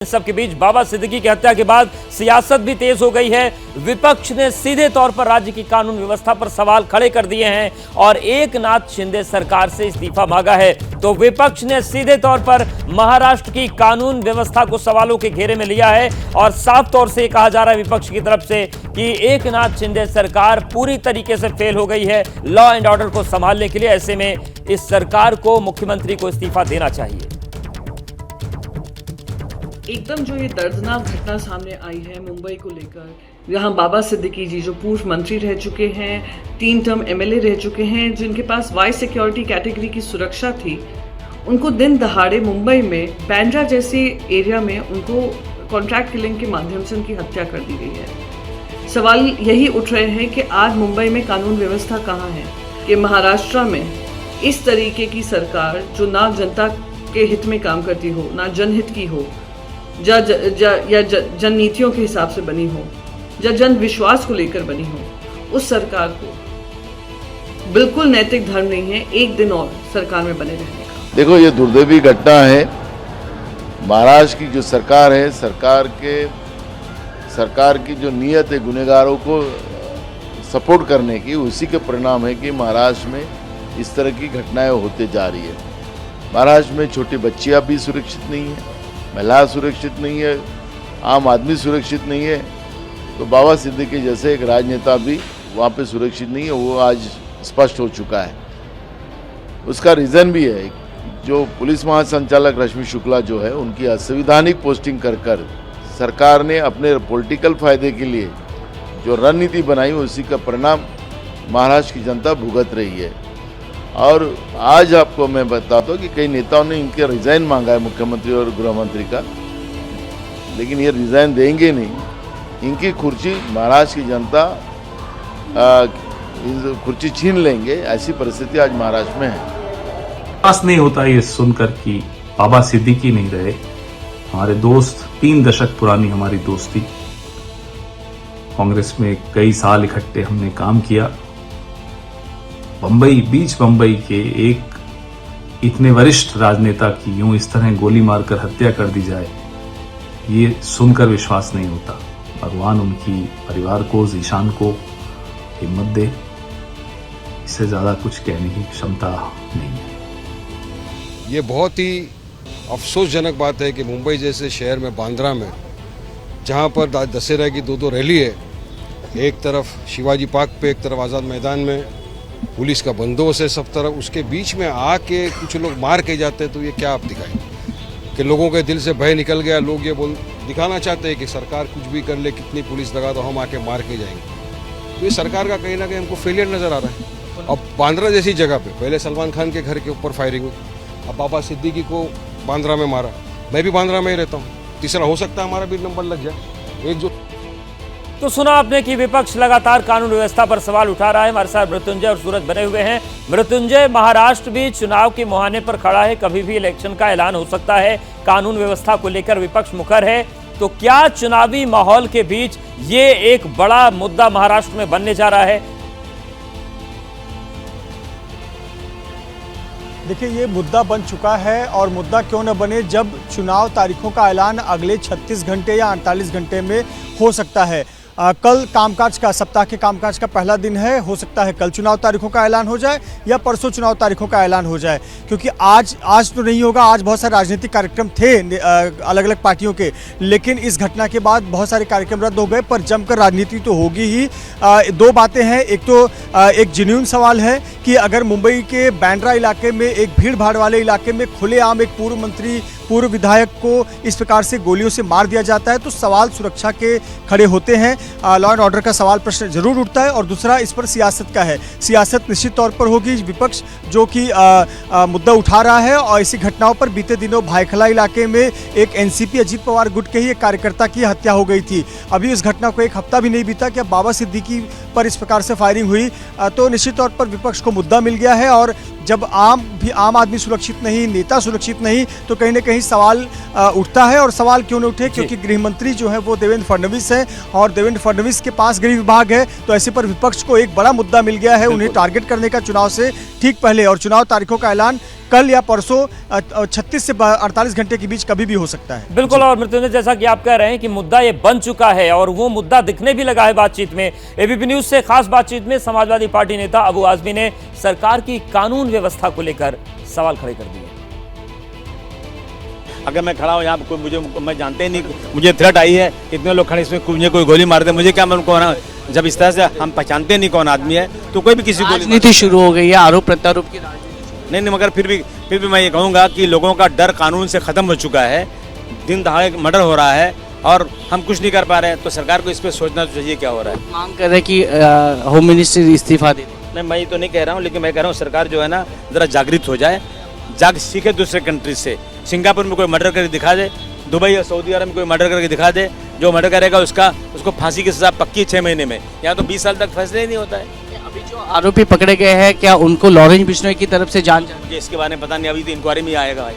इन सबके बीच बाबा सिद्दीकी की हत्या के बाद सियासत भी तेज हो गई है। विपक्ष ने सीधे तौर पर राज्य की कानून व्यवस्था पर सवाल खड़े कर दिए हैं और एकनाथ शिंदे सरकार से इस्तीफा मांगा है। तो विपक्ष ने सीधे तौर पर महाराष्ट्र की कानून व्यवस्था को सवालों के घेरे में लिया है और साफ तौर से कहा जा रहा है विपक्ष की तरफ से कि एकनाथ शिंदे सरकार पूरी तरीके से फेल हो गई है लॉ एंड ऑर्डर को संभालने के लिए। ऐसे में इस सरकार को मुख्यमंत्री को इस्तीफा देना चाहिए। एकदम जो ये दर्दनाक घटना सामने आई है मुंबई को लेकर, यहाँ बाबा सिद्दीकी जी जो पूर्व मंत्री रह चुके हैं, 3 टर्म एमएलए रह चुके हैं, जिनके पास वाई सिक्योरिटी कैटेगरी की सुरक्षा थी, उनको दिन दहाड़े मुंबई में बैंड्रा जैसे एरिया में उनको कॉन्ट्रैक्ट किलिंग के माध्यम से उनकी हत्या कर दी गई है। सवाल यही उठ रहे हैं कि आज मुंबई में कानून व्यवस्था कहाँ है कि महाराष्ट्र में इस तरीके की सरकार जो ना जनता के हित में काम करती हो, ना जनहित की हो, या जन नीतियों के हिसाब से बनी हो, या जन विश्वास को लेकर बनी हो, उस सरकार को बिल्कुल नैतिक धर्म नहीं है एक दिन और सरकार में बने रहने का। देखो, ये दुर्दैवी घटना है। महाराष्ट्र की जो सरकार है, सरकार की जो नीयत है गुनहगारों को सपोर्ट करने की, उसी के परिणाम है कि महाराष्ट्र में इस तरह की घटनाएं होते जा रही है। महाराष्ट्र में छोटी बच्चियां भी सुरक्षित नहीं है, महिला सुरक्षित नहीं है, आम आदमी सुरक्षित नहीं है। तो बाबा सिद्दीकी जैसे एक राजनेता भी वहाँ पे सुरक्षित नहीं है, वो आज स्पष्ट हो चुका है। उसका रीज़न भी है, जो पुलिस महासंचालक रश्मि शुक्ला जो है, उनकी असंवैधानिक पोस्टिंग कर सरकार ने अपने पॉलिटिकल फायदे के लिए जो रणनीति बनाई, उसी का परिणाम महाराष्ट्र की जनता भुगत रही है। और आज आपको मैं बताता हूँ कि कई नेताओं ने इनके रिज़ाइन मांगा है, मुख्यमंत्री और गृह मंत्री का, लेकिन ये रिज़ाइन देंगे नहीं। इनकी कुर्सी महाराष्ट्र की जनता कुर्सी छीन लेंगे, ऐसी परिस्थिति आज महाराष्ट्र में है। विश्वास नहीं होता ये सुनकर कि बाबा सिद्दीकी नहीं रहे, हमारे दोस्त, 3 दशक पुरानी हमारी दोस्ती, कांग्रेस में कई साल इकट्ठे हमने काम किया। बीच बंबई के एक इतने वरिष्ठ राजनेता की यूं इस तरह गोली मारकर हत्या कर दी जाए, ये सुनकर विश्वास नहीं होता। भगवान उनकी परिवार को, जीशान को हिम्मत दे। इससे ज्यादा कुछ कहने की क्षमता नहीं है। ये बहुत ही अफसोसजनक बात है कि मुंबई जैसे शहर में, बांद्रा में, जहां पर दशहरा की 2 रैली है, एक तरफ शिवाजी पार्क पे, एक तरफ आज़ाद मैदान में पुलिस का बंदोबस्त है सब तरफ, उसके बीच में आके कुछ लोग मार के जाते हैं। तो ये क्या आप दिखाएं कि लोगों के दिल से भय निकल गया। लोग ये दिखाना चाहते हैं कि सरकार कुछ भी कर ले, कितनी पुलिस लगा तो हम आके मार के जाएंगे। तो ये सरकार का कहीं ना कहीं हमको फेलियर नज़र आ रहा है। अब बांद्रा जैसी जगह पे पहले सलमान खान के घर के ऊपर फायरिंग हुई, अब बाबा सिद्दीकी को बांद्रा में मारा। मैं भी बांद्रा में ही रहता हूँ, तीसरा हो सकता है हमारा भी नंबर लग जाए। एक जो तो सुना आपने कि विपक्ष लगातार कानून व्यवस्था पर सवाल उठा रहा है। हमारे साथ मृत्युंजय और सूरज बने हुए हैं। मृत्युंजय, महाराष्ट्र भी चुनाव के मुहाने पर खड़ा है, कभी भी इलेक्शन का ऐलान हो सकता है, कानून व्यवस्था को लेकर विपक्ष मुखर है। तो क्या चुनावी माहौल के बीच ये एक बड़ा मुद्दा महाराष्ट्र में बनने जा रहा है? देखिए, ये मुद्दा बन चुका है और मुद्दा क्यों न बने जब चुनाव तारीखों का ऐलान अगले 36 घंटे या 48 घंटे में हो सकता है। कल कामकाज का, सप्ताह के कामकाज का पहला दिन है। हो सकता है कल चुनाव तारीखों का ऐलान हो जाए या परसों चुनाव तारीखों का ऐलान हो जाए, क्योंकि आज तो नहीं होगा। आज बहुत सारे राजनीतिक कार्यक्रम थे अलग अलग पार्टियों के, लेकिन इस घटना के बाद बहुत सारे कार्यक्रम रद्द हो गए। पर जमकर राजनीति तो होगी ही। 2 बातें हैं। एक तो एक जेन्युइन सवाल है कि अगर मुंबई के बांद्रा इलाके में, एक भीड़ भाड़ वाले इलाके में खुलेआम एक पूर्व मंत्री, पूर्व विधायक को इस प्रकार से गोलियों से मार दिया जाता है, तो सवाल सुरक्षा के खड़े होते हैं। लॉ एंड ऑर्डर का सवाल, प्रश्न जरूर उठता है। और दूसरा इस पर सियासत का है। सियासत निश्चित तौर पर होगी। विपक्ष जो कि मुद्दा उठा रहा है, और ऐसी घटनाओं पर बीते दिनों भायखला इलाके में एक एनसीपी अजीत पवार गुट के ही एक कार्यकर्ता की हत्या हो गई थी। अभी इस घटना को 1 हफ्ता भी नहीं बीता कि बाबा सिद्दीकी पर इस प्रकार से फायरिंग हुई। तो निश्चित तौर पर विपक्ष को मुद्दा मिल गया है। और जब आम आदमी सुरक्षित नहीं, नेता सुरक्षित नहीं, तो कहीं ना कहीं सवाल उठता है। और सवाल क्यों न उठे, क्योंकि गृह मंत्री जो है वो देवेंद्र फडणवीस हैं और देवेंद्र फडणवीस के पास गृह विभाग है। तो ऐसे पर विपक्ष को एक बड़ा मुद्दा मिल गया है उन्हें टारगेट करने का चुनाव से ठीक पहले। और चुनाव तारीखों का ऐलान कल या परसों 36 से 48 घंटे के बीच कभी भी हो सकता है। बिल्कुल, और मृत्युंजय जैसा कि आप कह रहे हैं कि मुद्दा ये बन चुका है और वो मुद्दा दिखने भी लगा है बातचीत में। एबीपी न्यूज से खास बातचीत में समाजवादी पार्टी नेता अबू आजमी ने सरकार की कानून व्यवस्था को लेकर सवाल खड़े कर दिए। अगर मैं खड़ा हूँ यहाँ कोई मैं जानते ही नहीं, मुझे थ्रेट आई है, इतने लोग खड़े, इसमें मुझे कोई गोली मार दे, मुझे क्या मालूम कौन है? जब इस तरह से हम पहचानते नहीं कौन आदमी है तो कोई भी किसी को राजनीति शुरू हो गई है, आरोप प्रत्यारोप की राजनीति। नहीं, मगर फिर भी मैं ये कहूँगा कि लोगों का डर कानून से खत्म हो चुका है। दिन दहाड़े मर्डर हो रहा है और हम कुछ नहीं कर पा रहे हैं, तो सरकार को इस पर सोचना चाहिए क्या हो रहा है। मांग कर रहे हैं कि होम मिनिस्ट्री इस्तीफा दे। नहीं, मैं ये तो नहीं कह रहा हूँ, लेकिन मैं कह रहा हूँ सरकार जो है ना जरा जागृत हो जाए, जाग सीखे दूसरे कंट्रीज से। सिंगापुर में कोई मर्डर करके दिखा दे, दुबई या सऊदी अरब में कोई मर्डर करके दिखा दे, जो मर्डर करेगा उसको फांसी की सजा पक्की 6 महीने में। यहाँ तो 20 साल तक फैसले ही नहीं होता है। अभी जो आरोपी पकड़े गए हैं, क्या उनको लॉरेंस बिश्नोई की तरफ से जांच? मुझे इसके बारे में पता नहीं, अभी तो इंक्वायरी में आएगा भाई।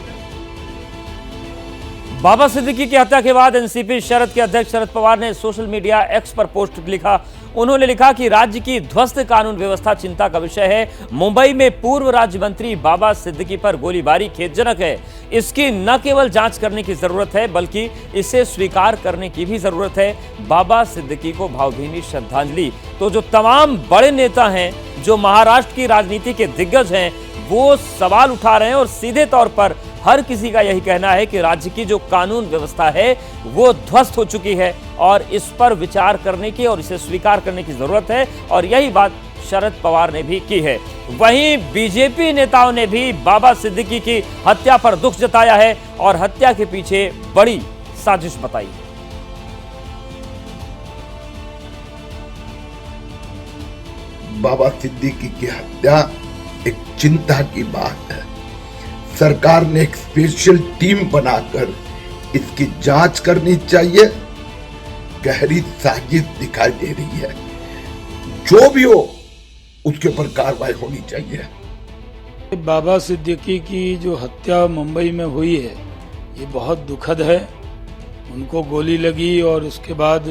बाबा सिद्दीकी की हत्या के बाद एनसीपी शरद के अध्यक्ष शरद पवार ने सोशल मीडिया एक्स पर पोस्ट लिखा। उन्होंने लिखा कि राज्य की ध्वस्त कानून व्यवस्था चिंता का विषय है। मुंबई में पूर्व राज्य मंत्री बाबा सिद्दीकी पर गोलीबारी खेदजनक है। इसकी न केवल जांच करने की जरूरत है बल्कि इसे स्वीकार करने की भी जरूरत है। बाबा सिद्दीकी को भावभीनी श्रद्धांजलि। तो जो तमाम बड़े नेता हैं, जो महाराष्ट्र की राजनीति के दिग्गज हैं, वो सवाल उठा रहे हैं और सीधे तौर पर हर किसी का यही कहना है कि राज्य की जो कानून व्यवस्था है वो ध्वस्त हो चुकी है और इस पर विचार करने की और इसे स्वीकार करने की जरूरत है। और यही बात शरद पवार ने भी की है। वहीं बीजेपी नेताओं ने भी बाबा सिद्दीकी की हत्या पर दुख जताया है और हत्या के पीछे बड़ी साजिश बताई। बाबा सिद्दीकी की हत्या एक चिंता की बात है। सरकार ने एक स्पेशल टीम बनाकर इसकी जांच करनी चाहिए। गहरी साजिश दिखाई दे रही है, जो भी हो उसके ऊपर कार्रवाई होनी चाहिए। बाबा सिद्दीकी की जो हत्या मुंबई में हुई है ये बहुत दुखद है। उनको गोली लगी और उसके बाद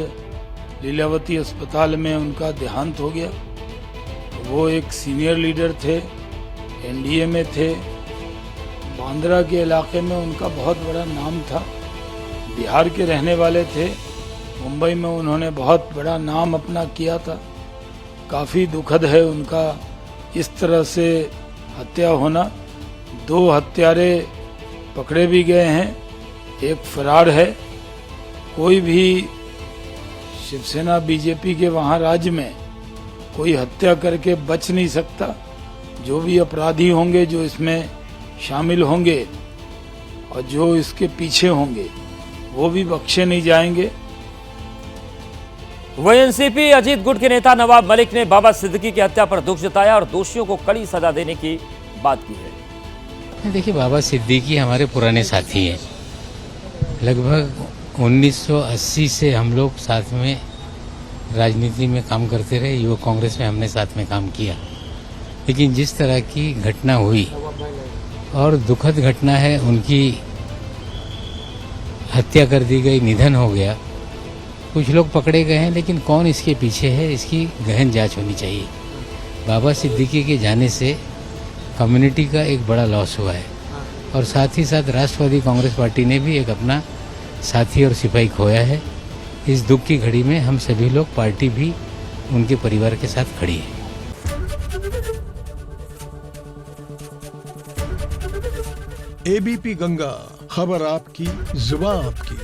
लीलावती अस्पताल में उनका देहांत हो गया। वो एक सीनियर लीडर थे, एनडीए में थे। बांद्रा के इलाके में उनका बहुत बड़ा नाम था। बिहार के रहने वाले थे। मुंबई में उन्होंने बहुत बड़ा नाम अपना किया था। काफ़ी दुखद है उनका इस तरह से हत्या होना। 2 हत्यारे पकड़े भी गए हैं, एक फरार है। कोई भी शिवसेना बीजेपी के वहाँ राज्य में कोई हत्या करके बच नहीं सकता। जो भी अपराधी होंगे, जो इसमें शामिल होंगे और जो इसके पीछे होंगे, वो भी बख्शे नहीं जाएंगे। वहीं एनसीपी अजीत गुट के नेता नवाब मलिक ने बाबा सिद्दीकी की हत्या पर दुख जताया और दोषियों को कड़ी सजा देने की बात की है। देखिए, बाबा सिद्दीकी हमारे पुराने साथी हैं। लगभग 1980 से हम लोग साथ में राजनीति में काम करते रहे। युवा कांग्रेस में हमने साथ में काम किया। लेकिन जिस तरह की घटना हुई और दुखद घटना है, उनकी हत्या कर दी गई, निधन हो गया। कुछ लोग पकड़े गए हैं, लेकिन कौन इसके पीछे है, इसकी गहन जांच होनी चाहिए। बाबा सिद्दीकी के जाने से कम्युनिटी का एक बड़ा लॉस हुआ है और साथ ही साथ राष्ट्रवादी कांग्रेस पार्टी ने भी एक अपना साथी और सिपाही खोया है। इस दुख की घड़ी में हम सभी लोग, पार्टी भी उनके परिवार के साथ खड़ी है। एबीपी गंगा, खबर आपकी, जुबान आपकी।